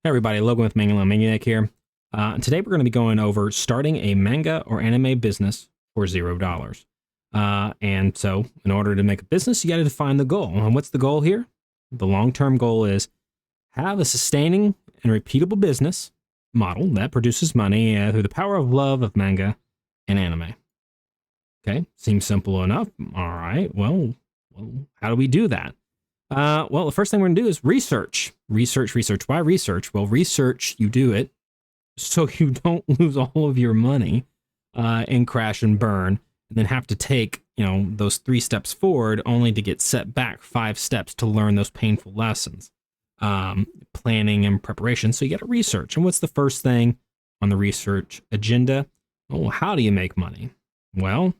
Hey everybody, Logan with Manga here. Today we're going to be going over starting a manga or anime business for $0. And so in order to make a business, you got to define the goal. And what's the goal here? The long-term goal is have a sustaining and repeatable business model that produces money through the power of love of manga and anime. Okay, seems simple enough. All right, well, how do we do that? Well, the first thing we're going to do is research. Research. Why research? Well, research, you do it so you don't lose all of your money and crash and burn, and then have to take, those 3 steps forward only to get set back 5 steps to learn those painful lessons. Planning and preparation. So you got to research. And what's the first thing on the research agenda? Well, how do you make money? Well,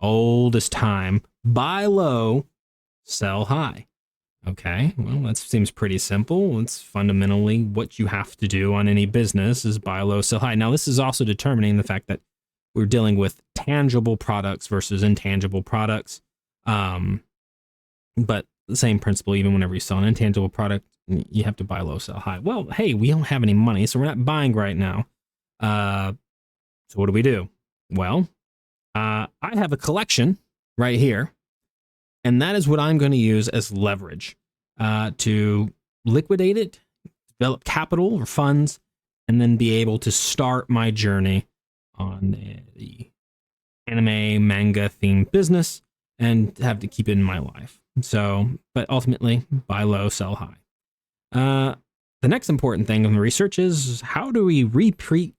old as time, buy low, sell high. Okay, well, that seems pretty simple. It's fundamentally what you have to do on any business is buy low, sell high. Now, this is also determining the fact that we're dealing with tangible products versus intangible products. But the same principle, even whenever you sell an intangible product, you have to buy low, sell high. Well, hey, we don't have any money, so we're not buying right now. So what do? Well, I have a collection right here. And that is what I'm going to use as leverage to liquidate it, develop capital or funds, and then be able to start my journey on the anime manga themed business and have to keep it in my life. So, but ultimately, buy low, sell high. The next important thing in the research is how do we repeat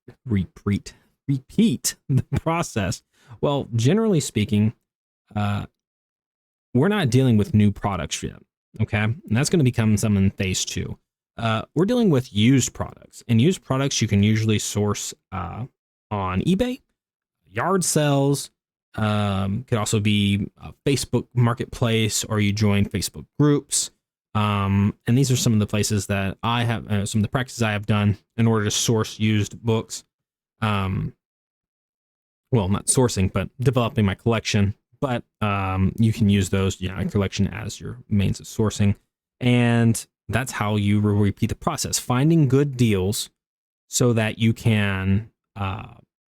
the process? Well, generally speaking, we're not dealing with new products yet, okay? And that's going to become some in phase 2. We're dealing with used products. And used products you can usually source on eBay, yard sales, could also be a Facebook marketplace, or you join Facebook groups. And these are some of the places that I have, some of the practices I have done in order to source used books. Well, not sourcing, but developing my collection. But you can use those collection as your means of sourcing. And that's how you repeat the process, finding good deals so that you can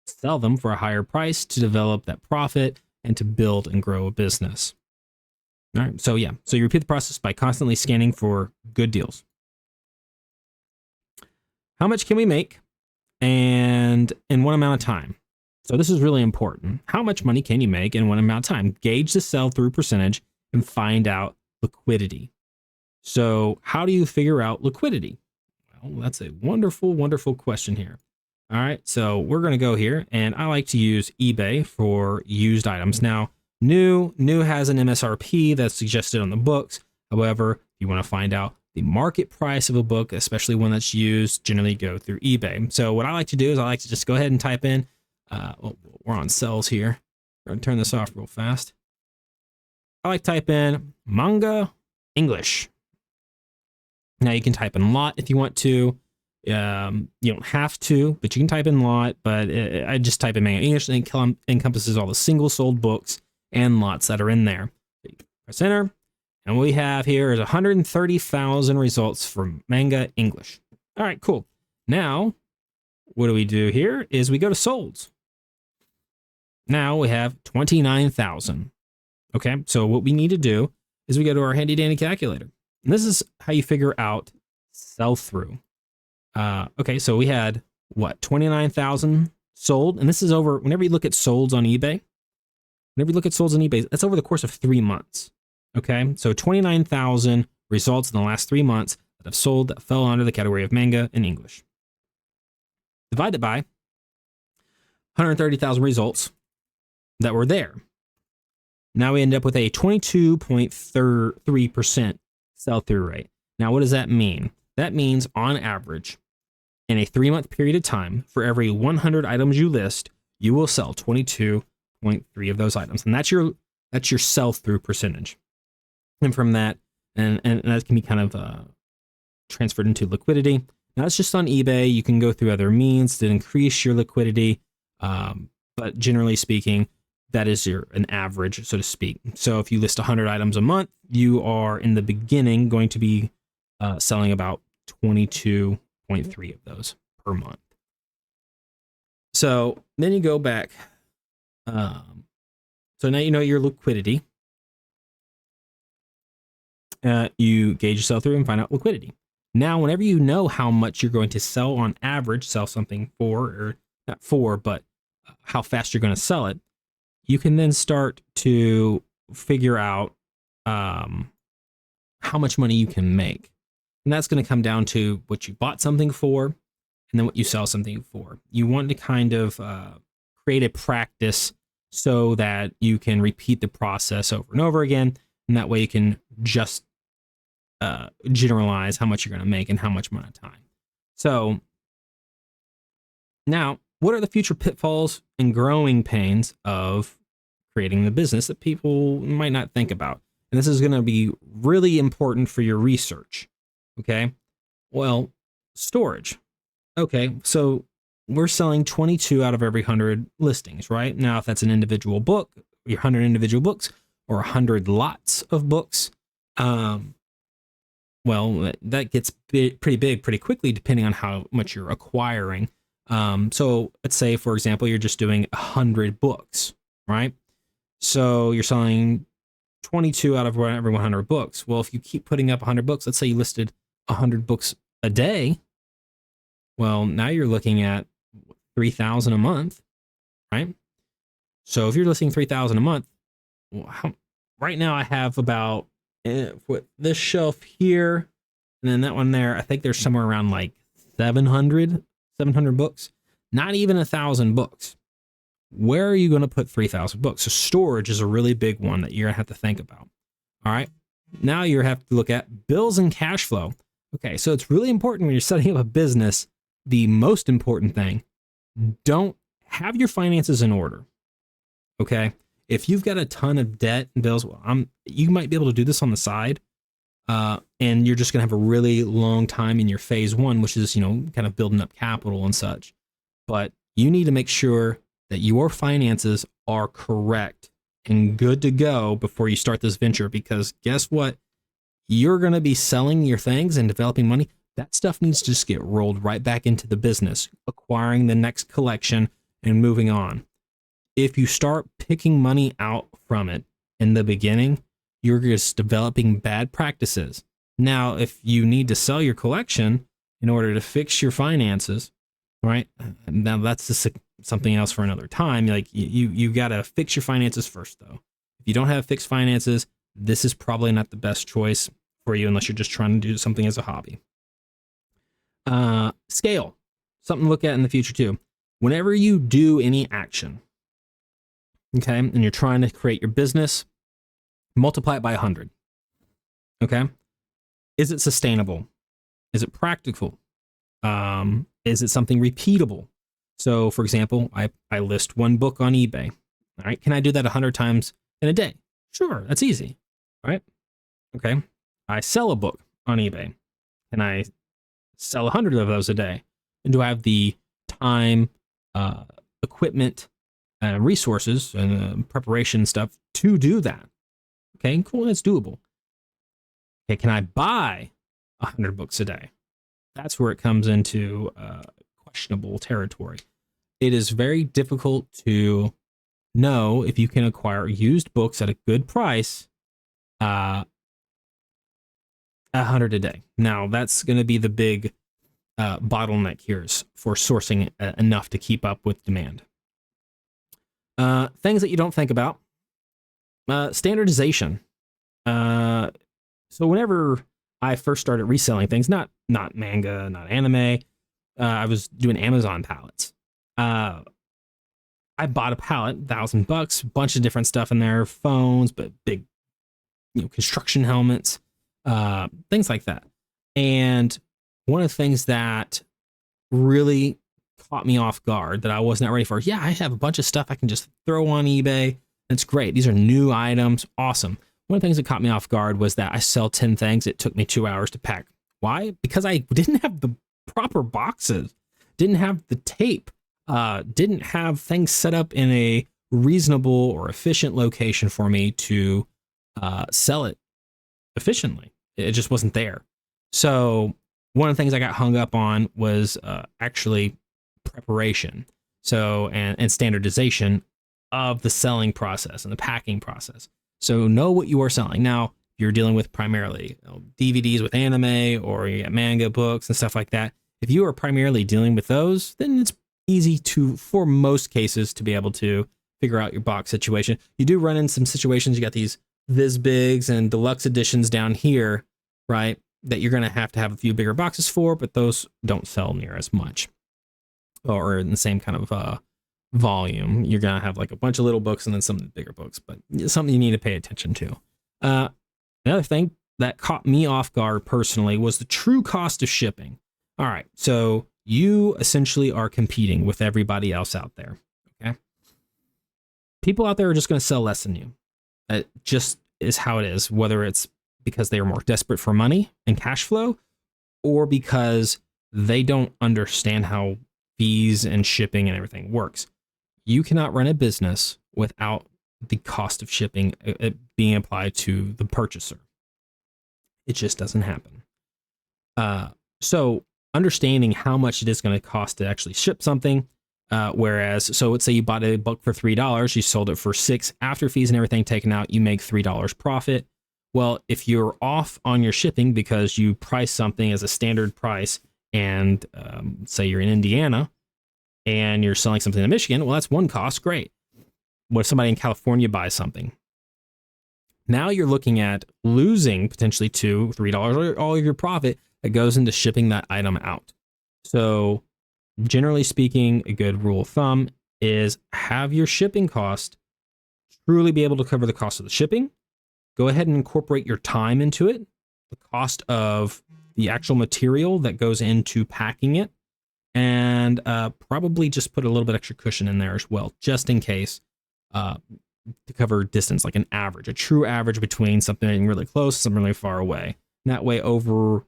sell them for a higher price to develop that profit and to build and grow a business. All right, so you repeat the process by constantly scanning for good deals. How much can we make and in what amount of time? So this is really important. How much money can you make in what amount of time? Gauge the sell-through percentage and find out liquidity. So how do you figure out liquidity? Well, that's a wonderful, wonderful question here. All right, so we're going to go here, and I like to use eBay for used items. Now, new has an MSRP that's suggested on the books. However, if you want to find out the market price of a book, especially one that's used, generally go through eBay. So what I like to do is I like to just go ahead and type in, we're on cells here. I'm going to turn this off real fast. I like to type in Manga English. Now you can type in lot if you want to. You don't have to, but you can type in lot. But I just type in Manga English, and it encompasses all the single sold books and lots that are in there. Press enter, and what we have here is 130,000 results for Manga English. All right, cool. Now, what do we do here is we go to solds. Now we have 29,000. Okay, so what we need to do is we go to our handy dandy calculator. And this is how you figure out sell-through. Okay, so we had, 29,000 sold? And this is over, whenever you look at solds on eBay, that's over the course of 3 months. Okay, so 29,000 results in the last 3 months that have sold that fell under the category of manga in English. Divided by 130,000 results that were there. Now we end up with a 22.3% sell-through rate. Now, what does that mean? That means, on average, in a 3-month period of time, for every 100 items you list, you will sell 22.3 of those items. And that's your sell-through percentage. And from that, and that can be kind of transferred into liquidity. Now, it's just on eBay. You can go through other means to increase your liquidity. But generally speaking, that is an average, so to speak. So if you list 100 items a month, you are in the beginning going to be selling about 22.3 of those per month. So then you go back. So now you know your liquidity. You gauge yourself through and find out liquidity. Now, whenever you know how much you're going to sell on average, sell something for, or not for, but how fast you're going to sell it, you can then start to figure out how much money you can make. And that's going to come down to what you bought something for and then what you sell something for. You want to kind of create a practice so that you can repeat the process over and over again. And that way you can just generalize how much you're going to make and how much amount of time. So now, what are the future pitfalls and growing pains of creating the business that people might not think about? And this is going to be really important for your research. Okay. Well, storage. Okay. So we're selling 22 out of every 100 listings, right? Now, if that's an individual book, your 100 individual books or 100 lots of books, well, that gets pretty big pretty quickly, depending on how much you're acquiring. So let's say, for example, you're just doing 100 books, right? So you're selling 22 out of every 100 books. Well, if you keep putting up 100 books, let's say you listed 100 books a day. Well, now you're looking at 3,000 a month, right? So if you're listing 3,000 a month, well, right now I have about with this shelf here and then that one there, I think there's somewhere around like 700 books, not even 1,000 books. Where are you going to put 3,000 books? So storage is a really big one that you're going to have to think about. All right. Now you have to look at bills and cash flow. Okay. So it's really important when you're setting up a business. The most important thing, don't have your finances in order. Okay. If you've got a ton of debt and bills, well, you might be able to do this on the side. And you're just going to have a really long time in your phase one, which is, kind of building up capital and such. But you need to make sure that your finances are correct and good to go before you start this venture, because guess what? You're going to be selling your things and developing money. That stuff needs to just get rolled right back into the business, acquiring the next collection and moving on. If you start picking money out from it in the beginning, you're just developing bad practices. Now, if you need to sell your collection in order to fix your finances, right? Now that's just something else for another time. Like you got to fix your finances first, though. If you don't have fixed finances, this is probably not the best choice for you unless you're just trying to do something as a hobby. Scale, something to look at in the future too. Whenever you do any action, okay, and you're trying to create your business, multiply it by 100. Okay. Is it sustainable? Is it practical? Is it something repeatable? So for example, I list one book on eBay. All right. Can I do that 100 times in a day? Sure. That's easy. All right. Okay. I sell a book on eBay. Can I sell 100 of those a day? And do I have the time, equipment, resources and preparation stuff to do that? Okay, cool, that's doable. Okay, can I buy 100 books a day? That's where it comes into questionable territory. It is very difficult to know if you can acquire used books at a good price, 100 a day. Now, that's going to be the big bottleneck here for sourcing enough to keep up with demand. Things that you don't think about. Standardization. So whenever I first started reselling things, not manga, not anime, I was doing Amazon pallets. I bought a pallet, $1,000, a bunch of different stuff in there, phones, but big, construction helmets, things like that. And one of the things that really caught me off guard that I was not ready for. Yeah, I have a bunch of stuff I can just throw on eBay. It's great. These are new items. Awesome. One of the things that caught me off guard was that I sell 10 things. It took me 2 hours to pack. Why? Because I didn't have the proper boxes, didn't have the tape, didn't have things set up in a reasonable or efficient location for me to sell it efficiently. It just wasn't there. So one of the things I got hung up on was actually preparation. So, and standardization of the selling process and the packing process. So know what you are selling. Now, you're dealing with primarily DVDs with anime, or you get manga books and stuff like that. If you are primarily dealing with those, then it's easy to, for most cases, to be able to figure out your box situation. You do run in some situations. You got these Viz Bigs and deluxe editions down here, right, that you're going to have a few bigger boxes for, but those don't sell near as much or in the same kind of volume. You're going to have like a bunch of little books and then some bigger books, but it's something you need to pay attention to. Another thing that caught me off guard personally was the true cost of shipping. All right, so you essentially are competing with everybody else out there, okay? People out there are just going to sell less than you. It just is how it is, whether it's because they are more desperate for money and cash flow, or because they don't understand how fees and shipping and everything works. You cannot run a business without the cost of shipping being applied to the purchaser. It just doesn't happen. So understanding how much it is going to cost to actually ship something, so let's say you bought a book for $3, you sold it for $6 after fees and everything taken out, you make $3 profit. Well, if you're off on your shipping because you price something as a standard price, and say you're in Indiana and you're selling something in Michigan, well, that's one cost. Great. What if somebody in California buys something? Now you're looking at losing potentially $2, $3 all of your profit that goes into shipping that item out. So generally speaking, a good rule of thumb is have your shipping cost truly be able to cover the cost of the shipping. Go ahead and incorporate your time into it, the cost of the actual material that goes into packing it, and probably just put a little bit extra cushion in there as well, just in case, to cover distance, like an average, a true average between something really close, something really far away. And that way, over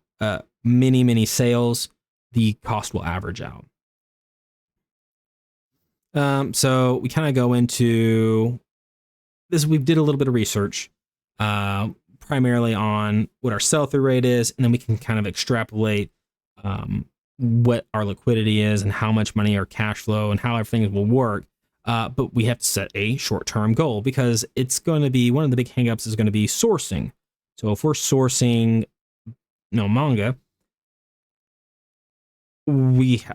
many sales, the cost will average out. So we kind of go into this. We did a little bit of research, primarily on what our sell-through rate is, and then we can kind of extrapolate what our liquidity is and how much money, our cash flow, and how everything will work. But we have to set a short-term goal, because it's going to be one of the big hangups is going to be sourcing. So if we're sourcing, manga,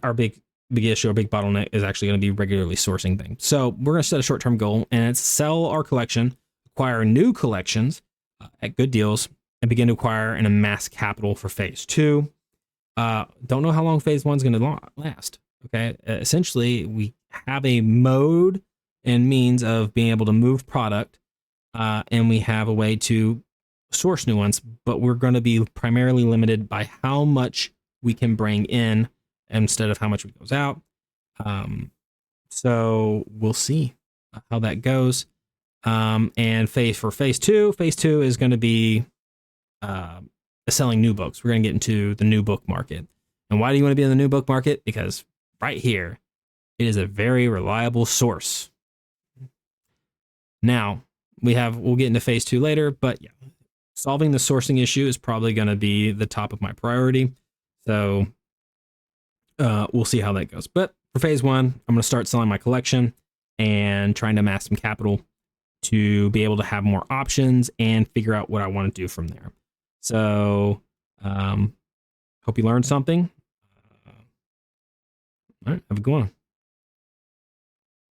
our big issue, our big bottleneck is actually going to be regularly sourcing things. So we're going to set a short-term goal, and it's sell our collection, acquire new collections at good deals, and begin to acquire and amass capital for phase 2. Don't know how long phase 1 is going to last. Okay, essentially, we have a mode and means of being able to move product, and we have a way to source new ones, but we're going to be primarily limited by how much we can bring in instead of how much goes out. So we'll see how that goes. And phase 2 is going to be selling new books. We're going to get into the new book market. And why do you want to be in the new book market? Because right here, it is a very reliable source. Now, we'll get into phase 2 later, but yeah, solving the sourcing issue is probably going to be the top of my priority. So we'll see how that goes. But for phase 1, I'm going to start selling my collection and trying to amass some capital to be able to have more options and figure out what I want to do from there. So hope you learned something. All right, have a good one.